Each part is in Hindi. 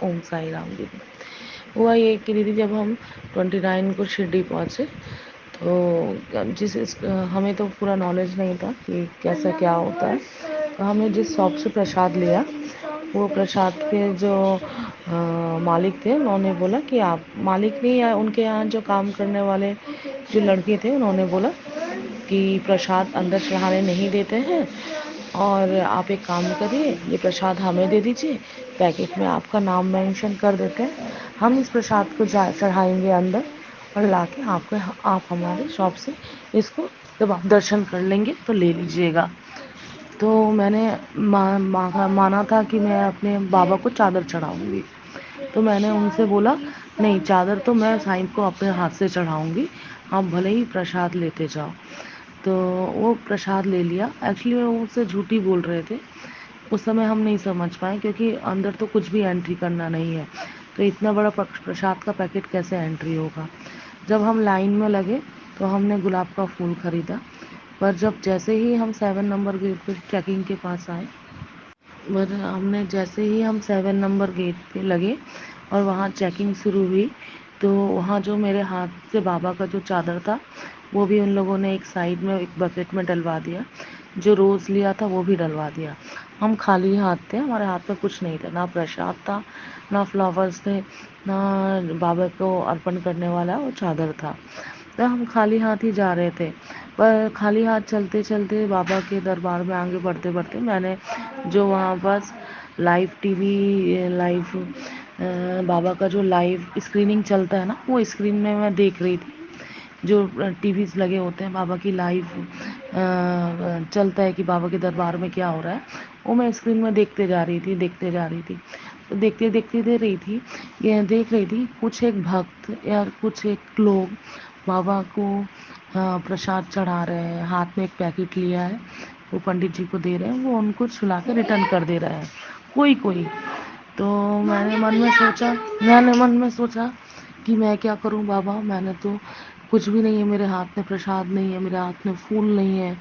ओम साई राम दीदी। हुआ ये कि दीदी जब हम 29 को शिरडी पहुँचे तो हमें तो पूरा नॉलेज नहीं था कि कैसा क्या होता है। तो हमने जिस शॉप से प्रसाद लिया वो प्रसाद के जो मालिक थे उन्होंने बोला कि आप मालिक नहीं, या उनके यहाँ जो काम करने वाले जो लड़के थे उन्होंने बोला कि प्रसाद अंदर चढ़ाने नहीं देते हैं, और आप एक काम करिए, ये प्रसाद हमें दे दीजिए, पैकेट में आपका नाम मेंशन कर देते हैं, हम इस प्रसाद को चढ़ाएंगे अंदर और लाके आपको, आप हमारे शॉप से इसको जब आप दर्शन कर लेंगे तो ले लीजिएगा। तो मैंने माना था कि मैं अपने बाबा को चादर चढ़ाऊंगी। तो मैंने उनसे बोला नहीं, चादर तो मैं साईं को अपने हाथ से चढ़ाऊंगी, आप भले ही प्रसाद लेते जाओ। तो वो प्रसाद ले लिया। एक्चुअली वो मुझसे झूठी बोल रहे थे। उस समय हम नहीं समझ पाए क्योंकि अंदर तो कुछ भी एंट्री करना नहीं है, तो इतना बड़ा प्रसाद का पैकेट कैसे एंट्री होगा। जब हम लाइन में लगे तो हमने गुलाब का फूल खरीदा, पर जब जैसे ही हम 7 नंबर गेट पे चेकिंग के पास आए, पर हमने जैसे ही हम 7 नंबर गेट पे लगे और वहाँ चेकिंग शुरू हुई, तो वहाँ जो मेरे हाथ से बाबा का जो चादर था वो भी उन लोगों ने एक साइड में एक बकेट में डलवा दिया, जो रोज़ लिया था वो भी डलवा दिया। हम खाली हाथ थे, हमारे हाथ में कुछ नहीं था, ना प्रसाद था, ना फ्लावर्स थे, ना बाबा को अर्पण करने वाला वो चादर था। तो हम खाली हाथ ही जा रहे थे। पर खाली हाथ चलते चलते बाबा के दरबार में आगे बढ़ते बढ़ते मैंने जो वहाँ बस लाइव टीवी लाइव बाबा का जो लाइव स्क्रीनिंग चलता है ना, वो स्क्रीन में मैं देख रही थी। जो टीवीज लगे होते हैं बाबा की लाइव चलता है कि बाबा के दरबार में क्या हो रहा है, वो मैं स्क्रीन में देखते जा रही थी, देखते जा रही थी। तो देखते देखते दे रही थी, ये देख रही थी कुछ एक भक्त या कुछ एक लोग बाबा को प्रसाद चढ़ा रहे हैं, हाथ में एक पैकेट लिया है, वो पंडित जी को दे रहे हैं, वो उनको छुला के रिटर्न कर दे रहे हैं, कोई कोई। तो मैंने मन में सोचा कि मैं क्या करूं बाबा, मैंने तो कुछ भी नहीं है, मेरे हाथ में प्रसाद नहीं है, मेरे हाथ में फूल नहीं है,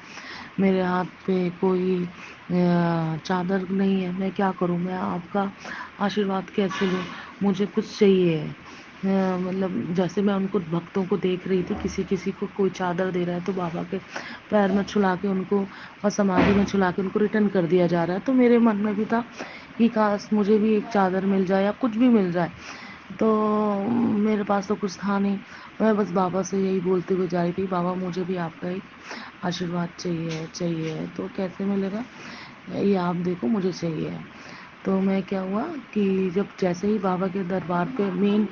मेरे हाथ पे कोई चादर नहीं है, मैं क्या करूं, मैं आपका आशीर्वाद कैसे लूं, मुझे कुछ चाहिए। मतलब जैसे मैं उनको भक्तों को देख रही थी, किसी किसी को कोई चादर दे रहा है तो बाबा के पैर में छुला के उनको और समाधि में छुला के उनको रिटर्न कर दिया जा रहा है। तो मेरे मन में भी था कि काश मुझे भी एक चादर मिल जाए या कुछ भी मिल जाए। तो मेरे पास तो कुछ था नहीं, मैं बस बाबा से यही बोलते हुए जा रही थी, बाबा मुझे भी आपका एक आशीर्वाद चाहिए चाहिए। तो कैसे मिलेगा ये आप देखो, मुझे चाहिए। तो मैं क्या हुआ कि जब जैसे ही बाबा के दरबार पे मेन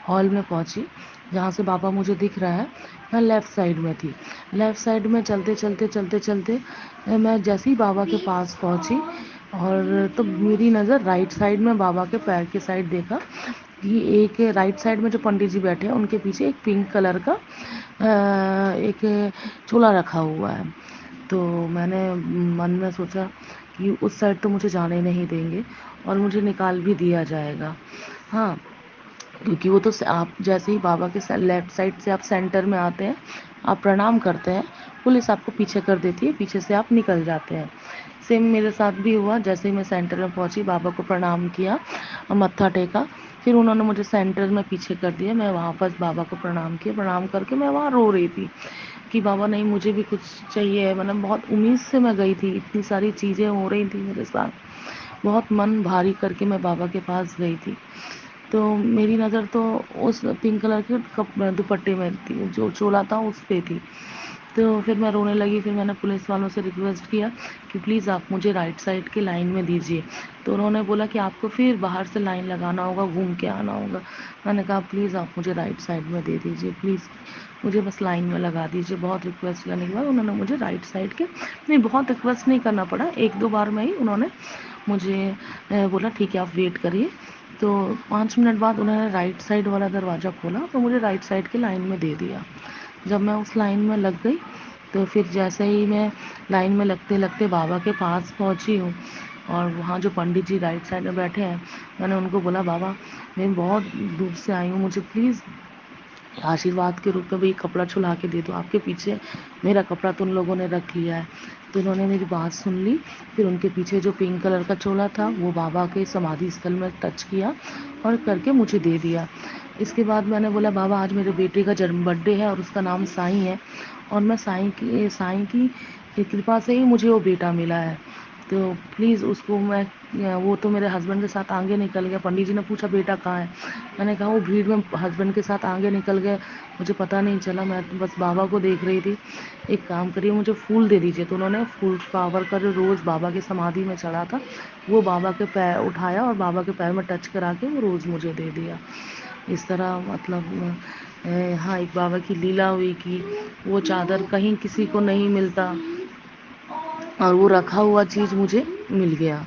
हॉल में पहुंची, जहाँ से बाबा मुझे दिख रहा है, मैं लेफ़्ट साइड में थी। लेफ़्ट साइड में चलते चलते चलते चलते मैं जैसे ही बाबा के पास पहुंची, और तो मेरी नज़र राइट साइड में बाबा के पैर के साइड देखा कि एक राइट साइड में जो पंडित जी बैठे हैं उनके पीछे एक पिंक कलर का एक चोला रखा हुआ है। तो मैंने मन में सोचा कि उस साइड तो मुझे जाने नहीं देंगे और मुझे निकाल भी दिया जाएगा। हाँ, क्योंकि वो तो आप जैसे ही बाबा के लेफ्ट साइड से आप सेंटर में आते हैं, आप प्रणाम करते हैं, पुलिस आपको पीछे कर देती है, पीछे से आप निकल जाते हैं। सेम मेरे साथ भी हुआ, जैसे ही मैं सेंटर में पहुंची, बाबा को प्रणाम किया और मत्था टेका, फिर उन्होंने मुझे सेंटर में पीछे कर दिया। मैं वहाँ पर बाबा को प्रणाम किया, प्रणाम करके मैं वहाँ रो रही थी कि बाबा नहीं, मुझे भी कुछ चाहिए। मतलब बहुत उम्मीद से मैं गई थी, इतनी सारी चीज़ें हो रही थी मेरे साथ, बहुत मन भारी करके मैं बाबा के पास गई थी। तो मेरी नज़र तो उस पिंक कलर के दुपट्टे में थी, जो चोला था उस पे थी। तो फिर मैं रोने लगी, फिर मैंने पुलिस वालों से रिक्वेस्ट किया कि प्लीज़ आप मुझे राइट साइड की लाइन में दीजिए। तो उन्होंने बोला कि आपको फिर बाहर से लाइन लगाना होगा, घूम के आना होगा। मैंने कहा प्लीज़ आप मुझे राइट साइड में दे दीजिए, प्लीज़ मुझे बस लाइन में लगा दीजिए। बहुत रिक्वेस्ट करने के बाद उन्होंने मुझे राइट साइड के, नहीं बहुत रिक्वेस्ट नहीं करना पड़ा, एक दो बार में ही उन्होंने मुझे बोला ठीक है आप वेट करिए। तो 5 मिनट बाद उन्होंने राइट साइड वाला दरवाज़ा खोला, तो मुझे राइट साइड की लाइन में दे दिया। जब मैं उस लाइन में लग गई, तो फिर जैसे ही मैं लाइन में लगते लगते बाबा के पास पहुंची हूँ, और वहाँ जो पंडित जी राइट साइड में बैठे हैं, मैंने उनको बोला बाबा मैं बहुत दूर से आई हूँ, मुझे प्लीज़ आशीर्वाद के रूप में भी कपड़ा छुला के दे दो, आपके पीछे मेरा कपड़ा तो उन लोगों ने रख लिया है। तो उन्होंने मेरी बात सुन ली। फिर उनके पीछे जो पिंक कलर का चोला था वो बाबा के समाधि स्थल में टच किया और करके मुझे दे दिया। इसके बाद मैंने बोला बाबा आज मेरे बेटे का जन्म बर्थडे है और उसका नाम साईं है, और मैं साईं की कृपा से ही मुझे वो बेटा मिला है। तो प्लीज़ उसको मैं, वो तो मेरे हस्बैंड के साथ आगे निकल गया। पंडित जी ने पूछा बेटा कहाँ है, मैंने कहा वो भीड़ में हस्बैंड के साथ आगे निकल गए, मुझे पता नहीं चला, मैं तो बस बाबा को देख रही थी। एक काम करिए मुझे फूल दे दीजिए। तो उन्होंने फूल फ्लावर का जो रोज़ बाबा की समाधि में चढ़ा था वो बाबा के पैर उठाया और बाबा के पैर में टच करा के वो रोज़ मुझे दे दिया। इस तरह मतलब हाँ, एक बाबा की लीला हुई कि वो चादर कहीं किसी को नहीं मिलता और वो रखा हुआ चीज़ मुझे मिल गया।